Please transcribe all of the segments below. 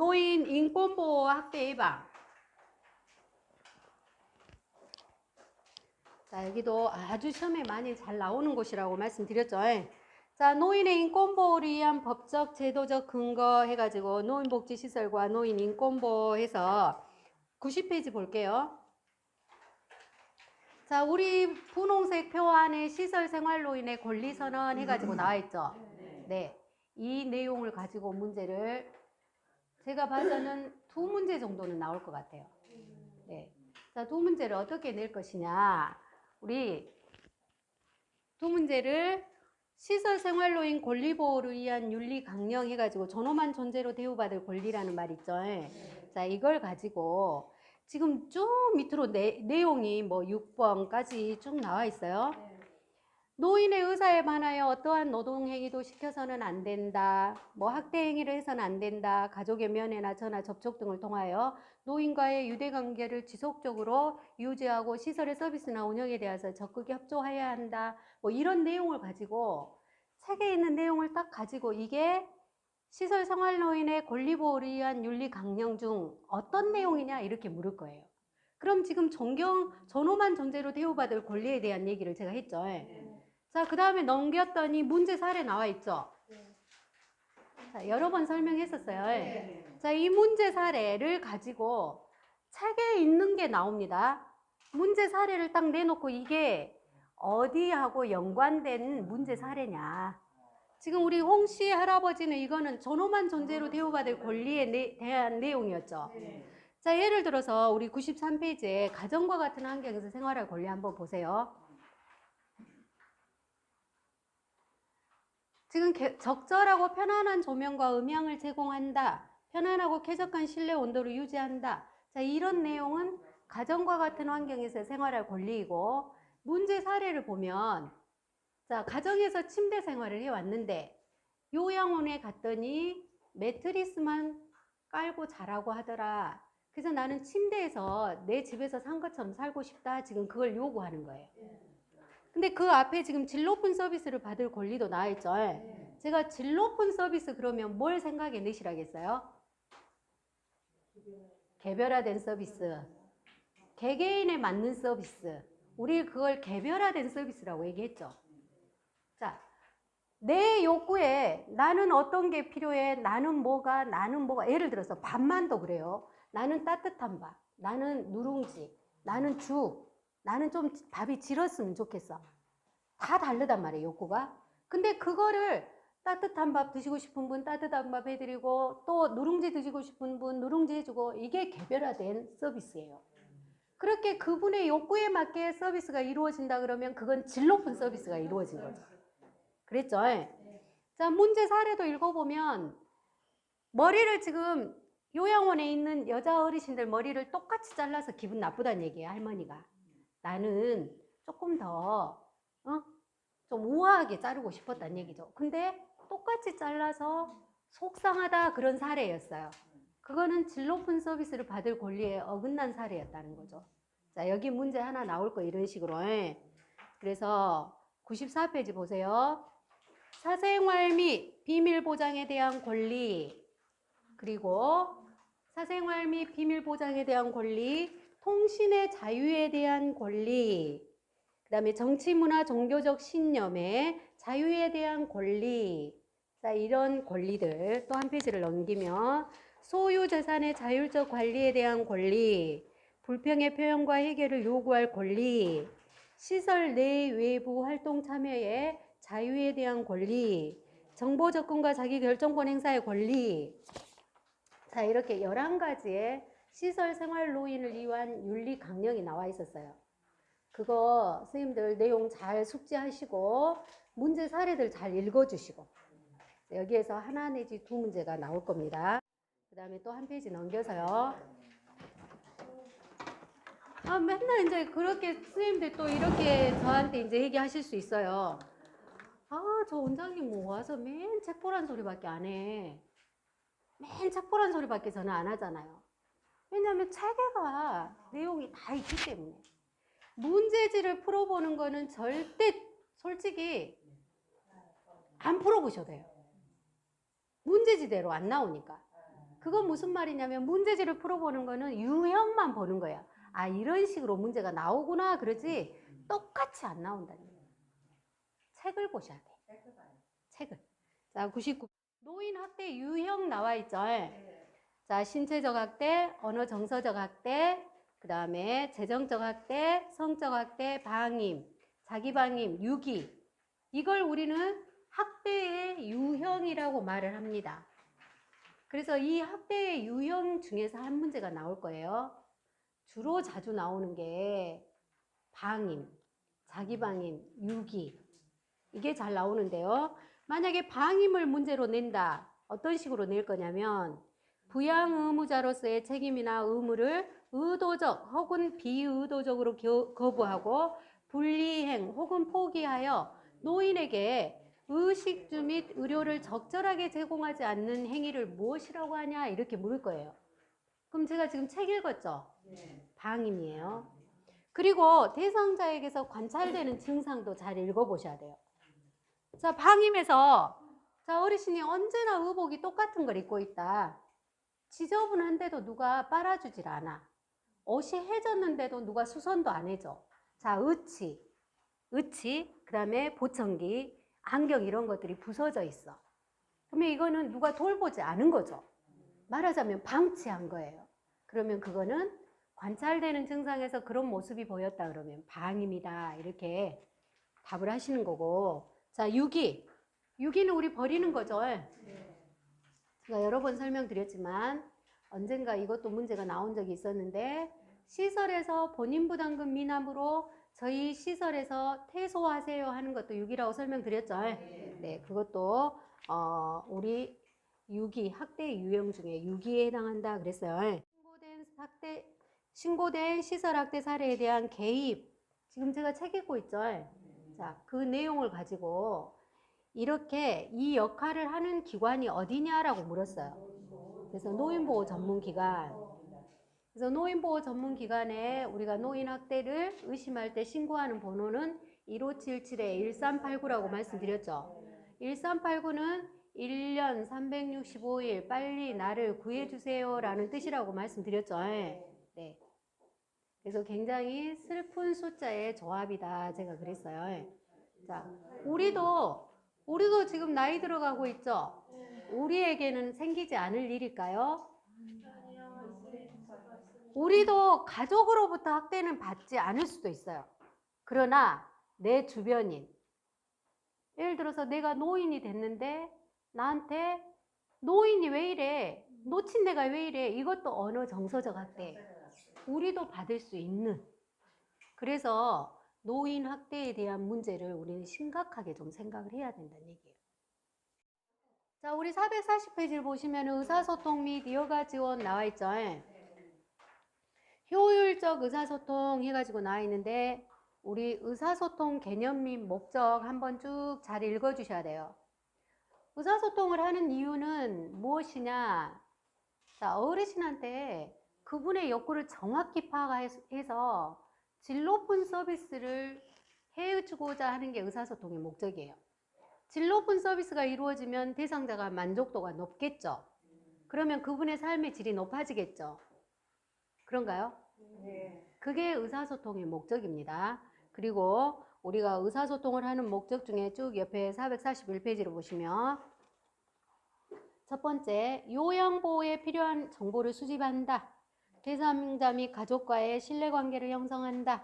노인 인권보호 학대 예방. 자, 여기도 아주 시험에 많이 잘 나오는 곳이라고 말씀드렸죠. 자, 노인의 인권보호를 위한 법적, 제도적 근거 해가지고 노인복지시설과 노인인권보호 해서 90페이지 볼게요. 자, 우리 분홍색 표 안에 시설생활노인의 권리선언 해가지고 나와있죠. 네, 이 내용을 가지고 문제를 제가 봐서는 2문제 정도는 나올 것 같아요. 네. 자, 2문제를 어떻게 낼 것이냐. 우리 2문제를 시설생활노인 권리보호를 위한 윤리 강령 해가지고 존엄한 존재로 대우받을 권리라는 말 있죠. 자, 이걸 가지고 지금 쭉 밑으로 내용이 뭐 6번까지 쭉 나와 있어요. 노인의 의사에 반하여 어떠한 노동행위도 시켜서는 안 된다. 뭐 학대행위를 해서는 안 된다. 가족의 면회나 전화 접촉 등을 통하여 노인과의 유대관계를 지속적으로 유지하고 시설의 서비스나 운영에 대해서 적극 협조해야 한다. 뭐 이런 내용을 가지고 책에 있는 내용을 딱 가지고 이게 시설생활노인의 권리보호를 위한 윤리 강령 중 어떤 내용이냐 이렇게 물을 거예요. 그럼 지금 존엄한 존재로 대우받을 권리에 대한 얘기를 제가 했죠. 자, 그 다음에 넘겼더니 문제 사례 나와 있죠. 자, 여러 번 설명했었어요. 자, 이 문제 사례를 가지고 책에 있는 게 나옵니다. 문제 사례를 딱 내놓고 이게 어디하고 연관된 문제 사례냐. 지금 우리 홍씨 할아버지는 이거는 존엄한 존재로 대우받을 권리에 대한 내용이었죠. 자, 예를 들어서 우리 93페이지에 가정과 같은 환경에서 생활할 권리 한번 보세요. 지금 적절하고 편안한 조명과 음향을 제공한다. 편안하고 쾌적한 실내 온도를 유지한다. 자, 이런 내용은 가정과 같은 환경에서 생활할 권리이고, 문제 사례를 보면 자, 가정에서 침대 생활을 해왔는데 요양원에 갔더니 매트리스만 깔고 자라고 하더라. 그래서 나는 침대에서 내 집에서 산 것처럼 살고 싶다. 지금 그걸 요구하는 거예요. 근데 그 앞에 지금 질 높은 서비스를 받을 권리도 나와있죠. 제가 질 높은 서비스 그러면 뭘 생각해 내시라겠어요? 개별화된 서비스, 개개인에 맞는 서비스. 우리 그걸 개별화된 서비스라고 얘기했죠. 자, 내 욕구에 나는 어떤 게 필요해? 나는 뭐가? 예를 들어서 밥만도 그래요. 나는 따뜻한 밥, 나는 누룽지, 나는 죽, 나는 좀 밥이 질었으면 좋겠어. 다 다르단 말이에요, 욕구가. 근데 그거를 따뜻한 밥 드시고 싶은 분 따뜻한 밥 해드리고, 또 누룽지 드시고 싶은 분 누룽지 해주고, 이게 개별화된 서비스예요. 그렇게 그분의 욕구에 맞게 서비스가 이루어진다 그러면 그건 질 높은 서비스가 이루어진 거죠. 그랬죠? 자, 문제 사례도 읽어보면 머리를 지금 요양원에 있는 여자 어르신들 머리를 똑같이 잘라서 기분 나쁘다는 얘기예요, 할머니가. 나는 조금 더 좀 우아하게 자르고 싶었다는 얘기죠. 근데 똑같이 잘라서 속상하다 그런 사례였어요. 그거는 질 높은 서비스를 받을 권리에 어긋난 사례였다는 거죠. 자, 여기 문제 하나 나올 거 이런 식으로. 그래서 94페이지 보세요. 사생활 및 비밀 보장에 대한 권리, 그리고 사생활 및 비밀 보장에 대한 권리, 통신의 자유에 대한 권리, 그 다음에 정치, 문화, 종교적 신념의 자유에 대한 권리. 자, 이런 권리들 또 한 페이지를 넘기면 소유 재산의 자율적 관리에 대한 권리, 불평의 표현과 해결을 요구할 권리, 시설 내 외부 활동 참여의 자유에 대한 권리, 정보 접근과 자기 결정권 행사의 권리. 자, 이렇게 11가지의 시설 생활 노인을 위한 윤리 강령이 나와 있었어요. 그거 선생님들 내용 잘 숙지하시고 문제 사례들 잘 읽어주시고, 여기에서 하나 내지 2문제가 나올 겁니다. 그 다음에 또 한 페이지 넘겨서요. 맨날 이제 그렇게 선생님들 또 이렇게 저한테 이제 얘기하실 수 있어요. 저 원장님 뭐 와서 맨 책 보란 소리밖에 안 해. 맨 책 보란 소리밖에 저는 안 하잖아요. 왜냐하면 책에가 내용이 다 있기 때문에. 문제지를 풀어보는 거는 절대 솔직히 안 풀어보셔도 돼요. 문제지대로 안 나오니까. 그건 무슨 말이냐면 문제지를 풀어보는 거는 유형만 보는 거예요. 아, 이런 식으로 문제가 나오구나 그러지 똑같이 안 나온다는 거예요. 책을 보셔야 돼요. 책을. 자, 99. 노인 학대 유형 나와 있죠. 자, 신체적 학대, 언어 정서적 학대, 그 다음에 재정적 학대, 성적 학대, 방임, 자기방임, 유기. 이걸 우리는 학대의 유형이라고 말을 합니다. 그래서 이 학대의 유형 중에서 한 문제가 나올 거예요. 주로 자주 나오는 게 방임, 자기방임, 유기. 이게 잘 나오는데요. 만약에 방임을 문제로 낸다. 어떤 식으로 낼 거냐면 부양 의무자로서의 책임이나 의무를 의도적 혹은 비의도적으로 거부하고 불이행 혹은 포기하여 노인에게 의식주 및 의료를 적절하게 제공하지 않는 행위를 무엇이라고 하냐 이렇게 물을 거예요. 그럼 제가 지금 책 읽었죠? 방임이에요. 그리고 대상자에게서 관찰되는 증상도 잘 읽어보셔야 돼요. 자, 방임에서 자, 어르신이 언제나 의복이 똑같은 걸 입고 있다. 지저분한데도 누가 빨아주질 않아. 옷이 해졌는데도 누가 수선도 안 해줘. 자, 의치, 그 다음에 보청기, 안경 이런 것들이 부서져 있어. 그러면 이거는 누가 돌보지 않은 거죠. 말하자면 방치한 거예요. 그러면 그거는 관찰되는 증상에서 그런 모습이 보였다 그러면 방임이다 이렇게 답을 하시는 거고. 자, 유기는 우리 버리는 거죠. 제가 여러 번 설명드렸지만 언젠가 이것도 문제가 나온 적이 있었는데 시설에서 본인 부담금 미납으로 저희 시설에서 퇴소하세요 하는 것도 유기라고 설명드렸죠. 네, 그것도 우리 유기, 학대 유형 중에 유기에 해당한다 그랬어요. 신고된 시설 학대 사례에 대한 개입. 지금 제가 책 읽고 있죠. 자, 그 내용을 가지고 이렇게 이 역할을 하는 기관이 어디냐라고 물었어요. 그래서 노인보호 전문기관. 그래서 노인보호 전문기관에 우리가 노인 학대를 의심할 때 신고하는 번호는 1577-1389라고 말씀드렸죠. 1389는 1년 365일 빨리 나를 구해주세요 라는 뜻이라고 말씀드렸죠. 네. 그래서 굉장히 슬픈 숫자의 조합이다 제가 그랬어요. 자, 우리도 지금 나이 들어가고 있죠. 우리에게는 생기지 않을 일일까요? 우리도 가족으로부터 학대는 받지 않을 수도 있어요. 그러나 내 주변인, 예를 들어서 내가 노인이 됐는데 나한테 노인이 왜 이래? 놓친 내가 왜 이래? 이것도 언어 정서적 학대. 우리도 받을 수 있는. 그래서 노인 학대에 대한 문제를 우리는 심각하게 좀 생각을 해야 된다는 얘기예요. 자, 우리 440페이지를 보시면 의사소통 및 여가 지원 나와 있죠. 효율적 의사소통 해가지고 나와 있는데 우리 의사소통 개념 및 목적 한번 쭉 잘 읽어주셔야 돼요. 의사소통을 하는 이유는 무엇이냐? 자, 어르신한테 그분의 욕구를 정확히 파악해서 질 높은 서비스를 해주고자 하는 게 의사소통의 목적이에요. 질 높은 서비스가 이루어지면 대상자가 만족도가 높겠죠. 그러면 그분의 삶의 질이 높아지겠죠. 그런가요? 네. 그게 의사소통의 목적입니다. 그리고 우리가 의사소통을 하는 목적 중에 쭉 옆에 441페이지를 보시면 첫 번째, 요양보호에 필요한 정보를 수집한다. 대상자 및 가족과의 신뢰관계를 형성한다.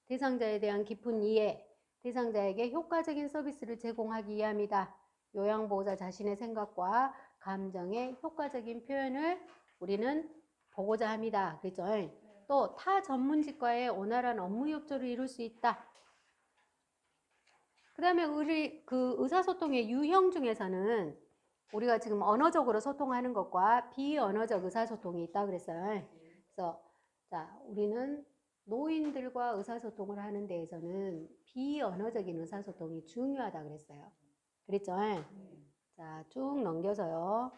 대상자에 대한 깊은 이해, 대상자에게 효과적인 서비스를 제공하기 위함이다. 요양보호자 자신의 생각과 감정의 효과적인 표현을 우리는 보고자 합니다. 그렇죠? 또 타 전문직과의 원활한 업무 협조를 이룰 수 있다. 그 다음에 우리 그 의사소통의 유형 중에서는 우리가 지금 언어적으로 소통하는 것과 비언어적 의사소통이 있다 그랬어요. 그래서 자, 우리는 노인들과 의사소통을 하는 데에서는 비언어적인 의사소통이 중요하다 그랬어요. 그랬죠? 자, 쭉 넘겨서요.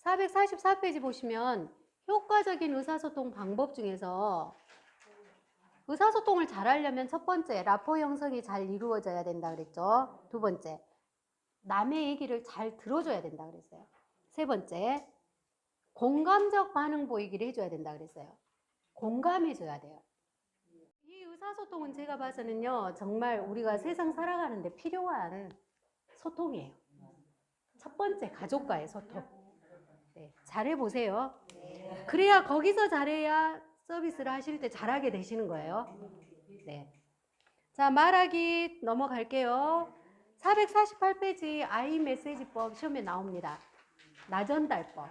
444페이지 보시면 효과적인 의사소통 방법 중에서 의사소통을 잘 하려면 첫 번째, 라포 형성이 잘 이루어져야 된다 그랬죠. 두 번째, 남의 얘기를 잘 들어줘야 된다 그랬어요. 세 번째, 공감적 반응 보이기를 해줘야 된다 그랬어요. 공감해줘야 돼요. 이 의사소통은 제가 봐서는요, 정말 우리가 세상 살아가는데 필요한 소통이에요. 첫 번째, 가족과의 소통. 네, 잘해보세요. 그래야 거기서 잘해야 서비스를 하실 때 잘하게 되시는 거예요. 네. 자, 말하기 넘어갈게요. 448페이지 아이메시지법 시험에 나옵니다. 나전달법.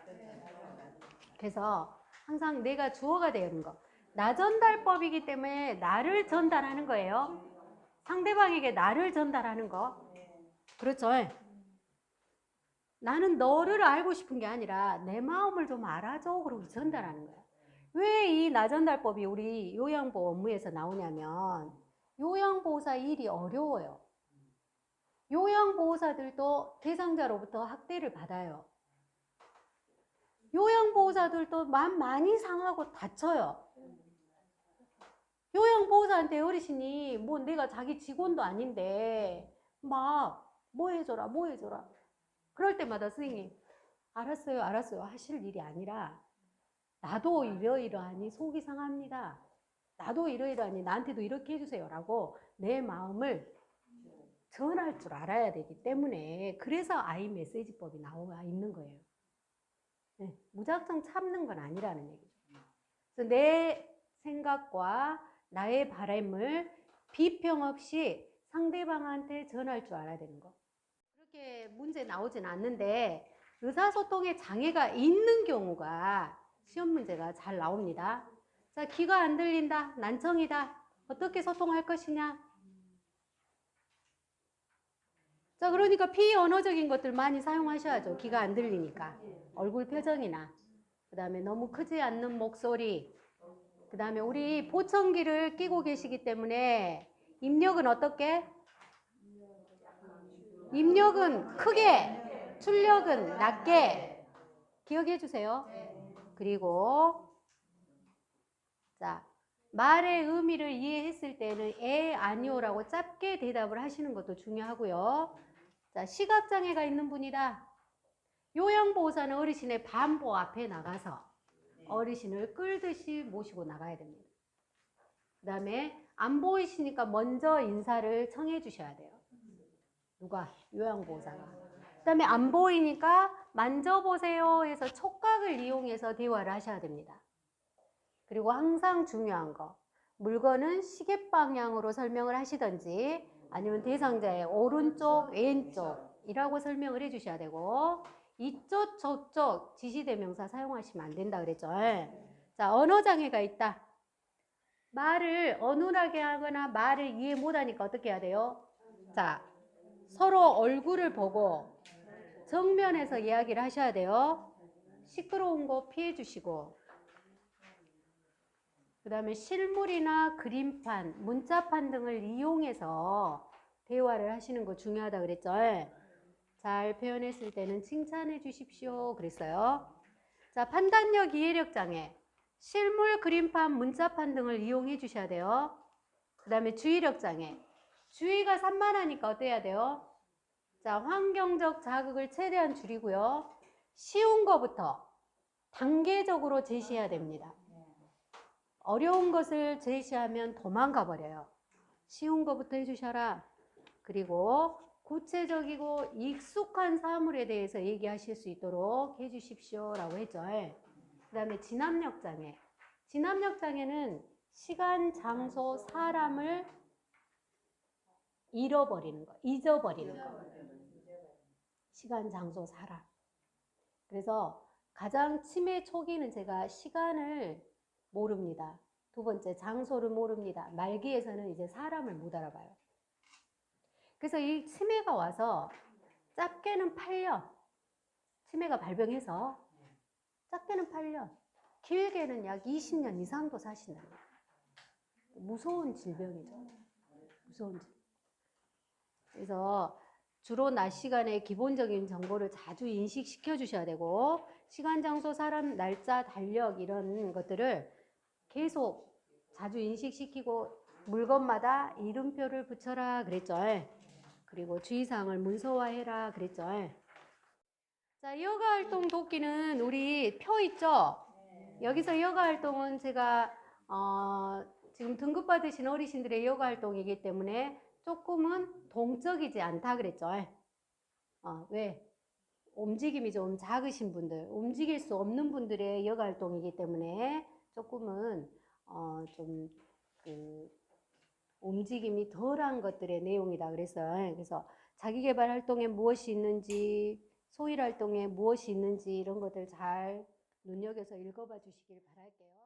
그래서 항상 내가 주어가 되는 거. 나전달법이기 때문에 나를 전달하는 거예요. 상대방에게 나를 전달하는 거. 그렇죠? 나는 너를 알고 싶은 게 아니라 내 마음을 좀 알아줘. 그러고 전달하는 거야. 왜 이 나전달법이 우리 요양보호 업무에서 나오냐면 요양보호사 일이 어려워요. 요양보호사들도 대상자로부터 학대를 받아요. 요양보호사들도 마음 많이 상하고 다쳐요. 요양보호사한테 어르신이 뭐 내가 자기 직원도 아닌데 막 뭐 해줘라 뭐 해줘라 그럴 때마다 선생님 알았어요 알았어요 하실 일이 아니라 나도 이러이러하니 속이 상합니다. 나도 이러이러하니 나한테도 이렇게 해주세요 라고 내 마음을 전할 줄 알아야 되기 때문에 그래서 아이 메시지법이 나와 있는 거예요. 네, 무작정 참는 건 아니라는 얘기죠. 그래서 내 생각과 나의 바람을 비평 없이 상대방한테 전할 줄 알아야 되는 거. 그렇게 문제 나오진 않는데 의사소통에 장애가 있는 경우가 시험 문제가 잘 나옵니다. 자, 귀가 안 들린다, 난청이다. 어떻게 소통할 것이냐? 자, 그러니까 비언어적인 것들 많이 사용하셔야죠. 귀가 안 들리니까. 얼굴 표정이나 그 다음에 너무 크지 않는 목소리 그 다음에 우리 보청기를 끼고 계시기 때문에 입력은 어떻게? 입력은 크게, 출력은 낮게 기억해 주세요. 그리고 자 말의 의미를 이해했을 때는 아니오라고 짧게 대답을 하시는 것도 중요하고요. 자, 시각장애가 있는 분이다. 요양보호사는 어르신의 반보 앞에 나가서 어르신을 끌듯이 모시고 나가야 됩니다. 그 다음에 안 보이시니까 먼저 인사를 청해 주셔야 돼요. 누가? 요양보호사가. 그 다음에 안 보이니까 만져보세요 해서 촉각을 이용해서 대화를 하셔야 됩니다. 그리고 항상 중요한 거. 물건은 시계 방향으로 설명을 하시든지 아니면 대상자의 오른쪽, 왼쪽이라고 설명을 해 주셔야 되고 이쪽, 저쪽 지시대명사 사용하시면 안 된다 그랬죠. 자, 언어장애가 있다. 말을 어눌하게 하거나 말을 이해 못하니까 어떻게 해야 돼요? 자, 서로 얼굴을 보고 정면에서 이야기를 하셔야 돼요. 시끄러운 거 피해 주시고 그 다음에 실물이나 그림판, 문자판 등을 이용해서 대화를 하시는 거 중요하다 그랬죠. 잘 표현했을 때는 칭찬해 주십시오 그랬어요. 자, 판단력, 이해력 장애. 실물, 그림판, 문자판 등을 이용해 주셔야 돼요. 그 다음에 주의력 장애. 주의가 산만하니까 어때야 돼요? 자, 환경적 자극을 최대한 줄이고요. 쉬운 거부터 단계적으로 제시해야 됩니다. 어려운 것을 제시하면 도망가 버려요. 쉬운 거부터 해주셔라. 그리고 구체적이고 익숙한 사물에 대해서 얘기하실 수 있도록 해주십시오 라고 했죠. 그 다음에 진압력 장애. 진압력 장애는 시간, 장소, 사람을 잃어버리는 거, 잊어버리는 거. 시간, 장소, 사람. 그래서 가장 치매 초기는 제가 시간을 모릅니다. 두 번째, 장소를 모릅니다. 말기에서는 이제 사람을 못 알아봐요. 그래서 이 치매가 와서 짧게는 8년, 치매가 발병해서 짧게는 8년, 길게는 약 20년 이상도 사시는 무서운 질병이죠. 무서운 질병. 그래서 주로 낮 시간에 기본적인 정보를 자주 인식시켜 주셔야 되고 시간, 장소, 사람, 날짜, 달력 이런 것들을 계속 자주 인식시키고 물건마다 이름표를 붙여라 그랬죠. 그리고 주의사항을 문서화해라 그랬죠. 자, 여가 활동 돕기는 우리 표 있죠? 여기서 여가 활동은 제가 지금 등급 받으신 어르신들의 여가 활동이기 때문에 조금은 동적이지 않다 그랬죠. 왜? 움직임이 좀 작으신 분들, 움직일 수 없는 분들의 여가 활동이기 때문에 조금은 좀 그 움직임이 덜한 것들의 내용이다 그래서 자기계발 활동에 무엇이 있는지, 소일 활동에 무엇이 있는지 이런 것들 잘 눈여겨서 읽어봐 주시길 바랄게요.